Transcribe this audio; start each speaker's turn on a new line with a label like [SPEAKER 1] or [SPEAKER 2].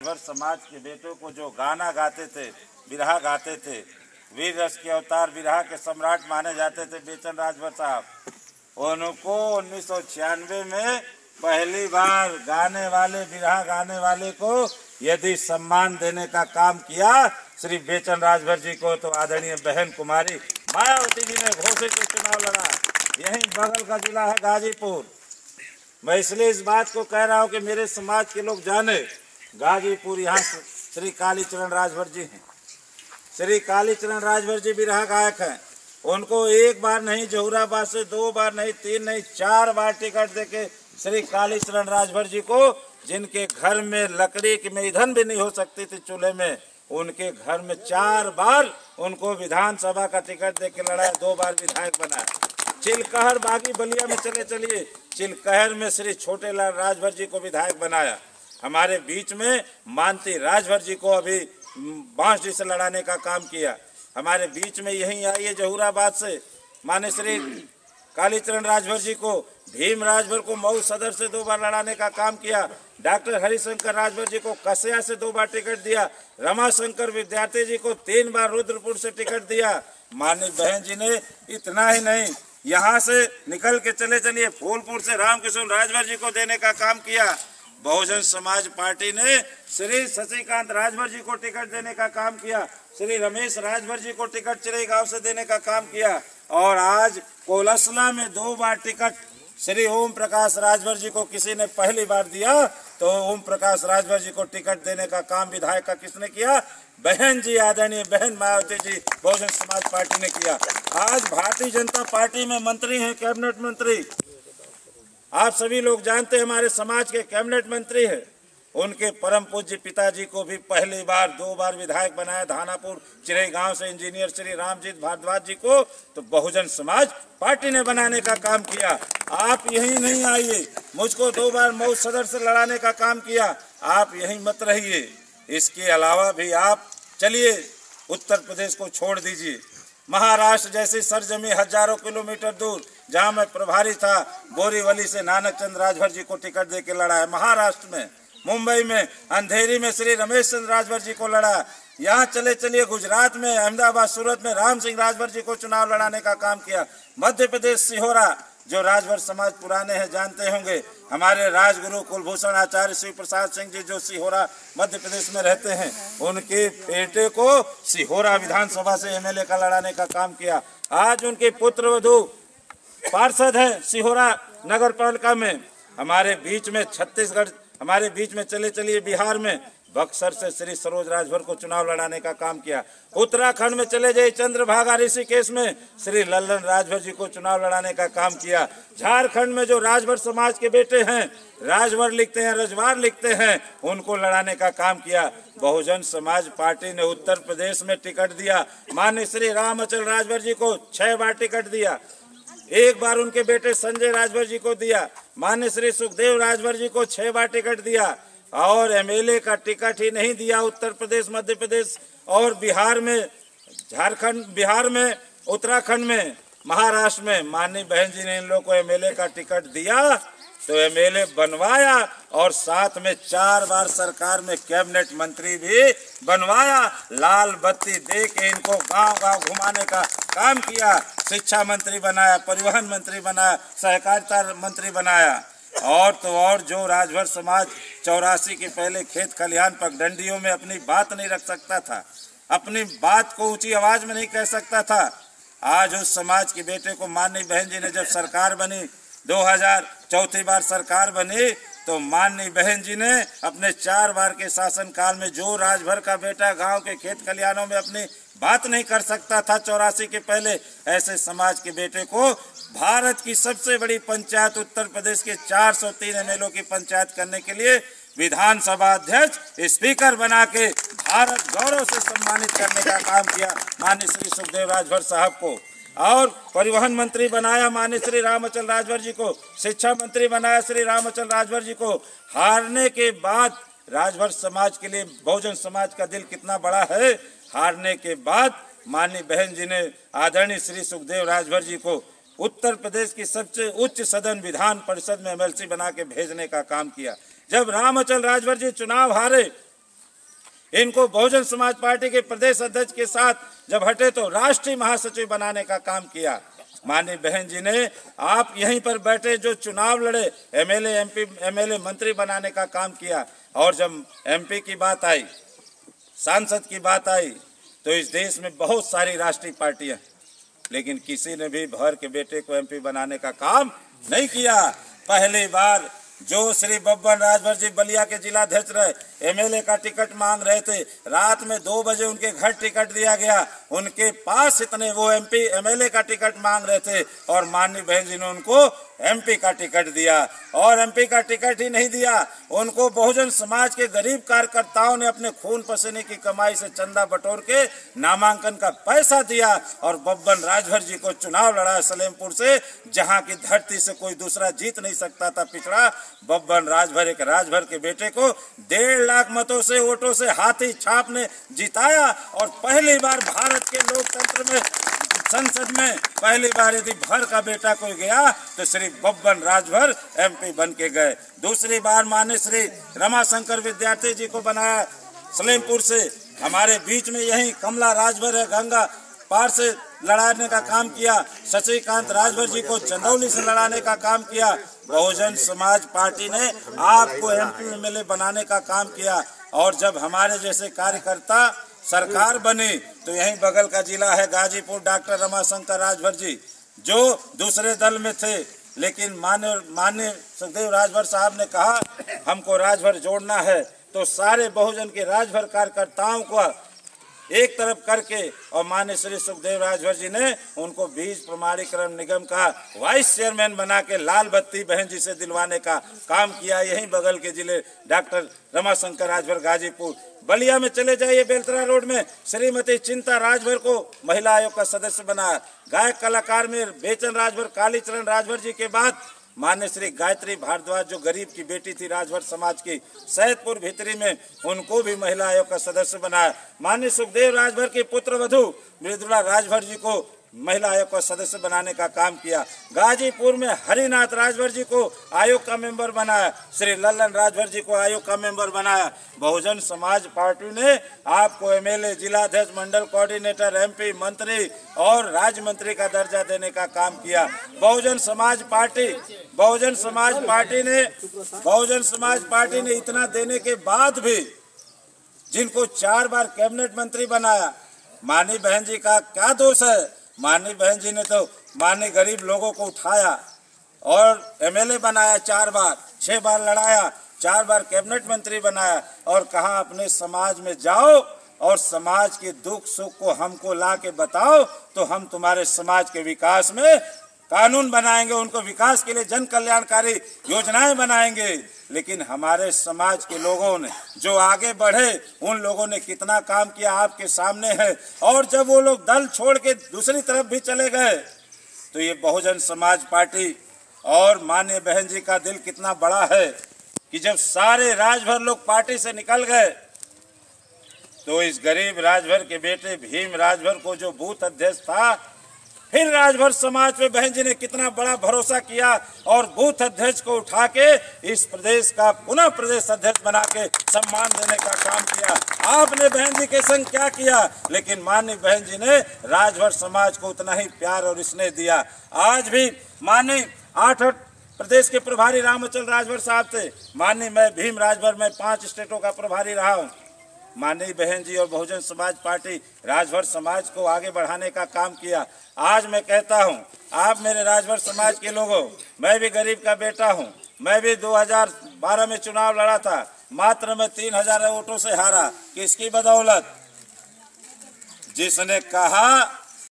[SPEAKER 1] राजभर समाज के बेटों को जो गाना गाते थे, बिरहा गाते थे, वीर रस के अवतार बिरहा के सम्राट माने जाते थे बेचन राजभर साहब, उनको 1996 में पहली बार गाने वाले बिरहा गाने वाले को यदि सम्मान देने का काम किया श्री बेचन राजभर जी को, तो आदरणीय बहन कुमारी मायावती जी ने घोषित चुनाव लड़ा। यही बगल का जिला है गाजीपुर। मैं इसलिए इस बात को कह रहा हूं कि मेरे समाज के लोग जाने, गाजीपुर यहाँ श्री कालीचरण राजभर जी हैं। श्री कालीचरण राजभर जी बिरहा गायक हैं। उनको एक बार नहीं, जहुराबाद से 2 बार नहीं, 3 नहीं, 4 बार टिकट देके श्री कालीचरण राजभर जी को, जिनके घर में लकड़ी की में ईंधन भी नहीं हो सकती थी चूल्हे में, उनके घर में 4 बार उनको विधानसभा का टिकट देके लड़ाया, 2 बार विधायक बनाया। चिलकहर बागी बलिया में चलिए, चिलकहर में श्री छोटेलाल राजभर जी को विधायक बनाया। हमारे बीच में मानती राजभर जी को अभी बांसडी से लड़ाने का काम किया। हमारे बीच में यहीं आई है जहुराबाद से माने श्री कालीचरण राजभर जी को, भीम राजभर को मऊ सदर से 2 बार लड़ाने का काम किया। डॉक्टर हरिशंकर राजभर जी को कसिया से 2 बार टिकट दिया। रमाशंकर विद्यार्थी जी को 3 बार रुद्रपुर से टिकट दिया। माननीय बहन जी ने इतना ही नहीं, यहाँ से निकल के चलिए फूलपुर से रामकिशोर राजभर जी को देने का काम किया। बहुजन समाज पार्टी ने श्री शशिकांत राजभर जी को टिकट देने का काम किया। श्री रमेश राजभर जी को टिकट चिरईगांव से देने का काम किया। और आज कोलसला में 2 बार टिकट श्री ओम प्रकाश राजभर जी को किसी ने पहली बार दिया, तो ओम प्रकाश राजभर जी को टिकट देने का काम विधायक का किसने किया? बहन जी, आदरणीय बहन मायावती जी बहुजन समाज पार्टी ने किया। आज भारतीय जनता पार्टी में मंत्री हैं, कैबिनेट मंत्री, आप सभी लोग जानते हैं, हमारे समाज के कैबिनेट मंत्री हैं। उनके परम पूज्य पिताजी को भी पहली बार 2 बार विधायक बनाया धानापुर चिरईगांव से, इंजीनियर श्री रामजीत भारद्वाज जी को तो बहुजन समाज पार्टी ने बनाने का काम किया। आप यहीं नहीं आइए, मुझको 2 बार मऊ सदर से लड़ाने का काम किया, आप यहीं मत रहिए। इसके अलावा भी आप चलिए, उत्तर प्रदेश को छोड़ दीजिए, महाराष्ट्र जैसी सरजमी हजारों किलोमीटर दूर जहां मैं प्रभारी था, बोरीवली से नानक चंद्र राजभर जी को टिकट देके लड़ा है। महाराष्ट्र में, मुंबई में, अंधेरी में श्री रमेश चंद्र राजभर जी को लड़ा। यहाँ चलिए गुजरात में, अहमदाबाद, सूरत में राम सिंह राजभर जी को चुनाव लड़ाने का काम किया। मध्य प्रदेश सिहोरा, जो राजभर समाज पुराने हैं जानते होंगे, हमारे राजगुरु कुलभूषण आचार्य शिव प्रसाद सिंह जी जो सिहोरा मध्य प्रदेश में रहते हैं, उनके बेटे को सिहोरा विधानसभा से एमएलए का लड़ाने का काम किया। आज उनके पुत्र वधू पार्षद है सिहोरा नगर पालिका में। हमारे बीच में छत्तीसगढ़, हमारे बीच में चलिए बिहार में बक्सर से श्री सरोज राजभर को चुनाव लड़ाने का काम किया। उत्तराखंड में चले जाइए, चंद्रभागा ऋषिकेश में श्री लल्लन राजभर जी को चुनाव लड़ाने का काम किया। झारखंड में जो राजभर समाज के बेटे हैं, राजभर लिखते हैं, रजवार लिखते हैं, उनको लड़ाने का काम किया। बहुजन समाज पार्टी ने उत्तर प्रदेश में टिकट दिया। माननीय श्री रामचल राजभर जी को 6 बार टिकट दिया। 1 बार उनके बेटे संजय राजभर जी को दिया। माननीय श्री सुखदेव राजभर जी को 6 बार टिकट दिया। और एमएलए का टिकट ही नहीं दिया उत्तर प्रदेश, मध्य प्रदेश और बिहार में, झारखंड, बिहार में, उत्तराखंड में, महाराष्ट्र में। माननीय बहन जी ने इन लोगों को एमएलए का टिकट दिया तो एमएलए बनवाया और साथ में 4 बार सरकार में कैबिनेट मंत्री भी बनवाया। लाल बत्ती दे के इनको गांव-गांव घुमाने का काम किया। शिक्षा मंत्री बनाया, परिवहन मंत्री बनाया, सहकारिता मंत्री बनाया। और तो और जो राजभर समाज 84 के पहले खेत खलिहान पगडंडियों में अपनी बात नहीं रख सकता था, अपनी बात को ऊंची आवाज में नहीं कह सकता था, आज उस समाज के बेटे को माननीय बहन जी ने जब सरकार बनी, 2004 बार सरकार बनी, तो माननीय बहन जी ने अपने 4 बार के शासनकाल में जो राजभर का बेटा गांव के खेत खलिहानों में अपनी बात नहीं कर सकता था 84 के पहले, ऐसे समाज के बेटे को भारत की सबसे बड़ी पंचायत, उत्तर प्रदेश के 403 एमएलए की पंचायत करने के लिए विधानसभा अध्यक्ष, स्पीकर बना के भारत गौरव से सम्मानित करने का काम किया माननीय श्री सुखदेव राजभर साहब को। और परिवहन मंत्री बनाया माननीय श्री रामचल राजभर जी को, शिक्षा मंत्री बनाया श्री रामचल राजभर जी को। हारने के बाद राजभर समाज के लिए बहुजन समाज का दिल कितना बड़ा है, हारने के बाद माननीय बहन जी ने आदरणीय श्री सुखदेव राजभर जी को उत्तर प्रदेश की सबसे उच्च सदन विधान परिषद में एमएलसी बना के भेजने का काम किया। जब रामचल राजभर जी चुनाव हारे इनको बहुजन समाज पार्टी के प्रदेश अध्यक्ष के साथ जब हटे तो राष्ट्रीय महासचिव बनाने का काम किया। माननीय बहन जी ने आप यहीं पर बैठे जो चुनाव लड़े, एमएलए एमपी एमएलए मंत्री बनाने का काम किया। और जब एमपी की बात आई, सांसद की बात आई, तो इस देश में बहुत सारी राष्ट्रीय पार्टियां, लेकिन किसी ने भी भर के बेटे को एमपी बनाने का काम नहीं किया। पहली बार जो श्री बब्बन राजभर जी बलिया के जिलाध्यक्ष रहे, एमएलए का टिकट मांग रहे थे, रात में 2 बजे उनके घर टिकट दिया गया। उनके पास इतने वो एमपी एमएलए का टिकट मांग रहे थे और माननीय बहन जी ने उनको एमपी का टिकट दिया। और एमपी का टिकट ही नहीं दिया, उनको बहुजन समाज के गरीब कार्यकर्ताओं ने अपने खून पसीने की कमाई से चंदा बटोर के नामांकन का पैसा दिया और बब्बन राजभर जी को चुनाव लड़ा सलेमपुर से, जहां की धरती से कोई दूसरा जीत नहीं सकता था। पिछड़ा बब्बन राजभर, एक राजभर के बेटे को 1.5 लाख मतों से, वोटों से हाथी छाप ने जिताया। और पहली बार भारत के लोकतंत्र में, संसद में पहली बार यदि भर का बेटा कोई गया तो श्री बब्बन राजभर एमपी बन के गए। दूसरी बार माननीय श्री रमाशंकर विद्यार्थी जी को बनाया सलेमपुर से। हमारे बीच में यही कमला राजभर है, गंगा पार से लड़ाने का काम किया। शशिकांत राजभर जी को चंदौली से लड़ाने का काम किया। बहुजन समाज पार्टी ने आपको एमपी एमएलए बनाने का काम किया। और जब हमारे जैसे कार्यकर्ता सरकार बनी तो यहीं बगल का जिला है गाजीपुर, डॉक्टर रमाशंकर राजभर जी जो दूसरे दल में थे, लेकिन माननीय सुखदेव राजभर साहब ने कहा हमको राजभर जोड़ना है, तो सारे बहुजन के राजभर कार्यकर्ताओं को एक तरफ करके और माननीय श्री सुखदेव राजभर जी ने उनको बीज प्रमाणीकरण निगम का वाइस चेयरमैन बना के लाल बत्ती बहन जी से दिलवाने का काम किया। यहीं बगल के जिले डॉक्टर रमाशंकर राजभर गाजीपुर। बलिया में चले जाइए, बेलतरा रोड में श्रीमती चिंता राजभर को महिला आयोग का सदस्य बनाया। गायक कलाकार में बेचन राजभर, कालीचरण राजभर जी के बाद मान्य श्री गायत्री भारद्वाज जो गरीब की बेटी थी राजभर समाज की, सैदपुर भीतरी में उनको भी महिला आयोग का सदस्य बनाया। मान्य सुखदेव राजभर की पुत्र वधू मृदुला राजभर जी को महिला आयोग का सदस्य बनाने का काम किया। गाजीपुर में हरिनाथ राजभर जी को आयोग का मेंबर बनाया। श्री लल्लन राजभर जी को आयोग का मेंबर बनाया। बहुजन समाज पार्टी ने आपको एमएलए, जिलाध्यक्ष, मंडल कोऑर्डिनेटर, एमपी, मंत्री और राज्य मंत्री का दर्जा देने का काम किया। बहुजन समाज पार्टी ने इतना देने के बाद भी जिनको 4 बार कैबिनेट मंत्री बनाया, माननीय बहन जी का क्या दोष है? माननीय बहन जी ने तो माननीय गरीब लोगों को उठाया और एमएलए बनाया 4 बार, 6 बार लड़ाया, 4 बार कैबिनेट मंत्री बनाया और कहा अपने समाज में जाओ और समाज के दुख सुख को हमको ला के बताओ तो हम तुम्हारे समाज के विकास में कानून बनाएंगे, उनको विकास के लिए जन कल्याणकारी योजनाएं बनाएंगे। लेकिन हमारे समाज के लोगों ने जो आगे बढ़े, उन लोगों ने कितना काम किया आपके सामने है। और जब वो लोग दल छोड़ के दूसरी तरफ भी चले गए तो ये बहुजन समाज पार्टी और माननीय बहन जी का दिल कितना बड़ा है कि जब सारे राजभर लोग पार्टी से निकल गए तो इस गरीब राजभर के बेटे भीम राजभर को जो बूथ अध्यक्ष था, फिर राजभर समाज पे बहन जी ने कितना बड़ा भरोसा किया और बूथ अध्यक्ष को उठा के इस प्रदेश का पुनः प्रदेश अध्यक्ष बना के सम्मान देने का काम किया। आपने बहन जी के संग क्या किया? लेकिन माननीय बहन जी ने राजभर समाज को उतना ही प्यार और स्नेह दिया। आज भी माननीय 8 प्रदेश के प्रभारी रामचल राजभर साहब थे, माननीय मैं भीम राजभर में 5 स्टेटों का प्रभारी रहा हूँ। माननीय बहन जी और बहुजन समाज पार्टी राजभर समाज को आगे बढ़ाने का काम किया। आज मैं कहता हूं, आप मेरे राजभर समाज के लोगों, मैं भी गरीब का बेटा हूं। मैं भी 2012 में चुनाव लड़ा था, मात्र मैं 3000 वोटों से हारा। किसकी बदौलत? जिसने कहा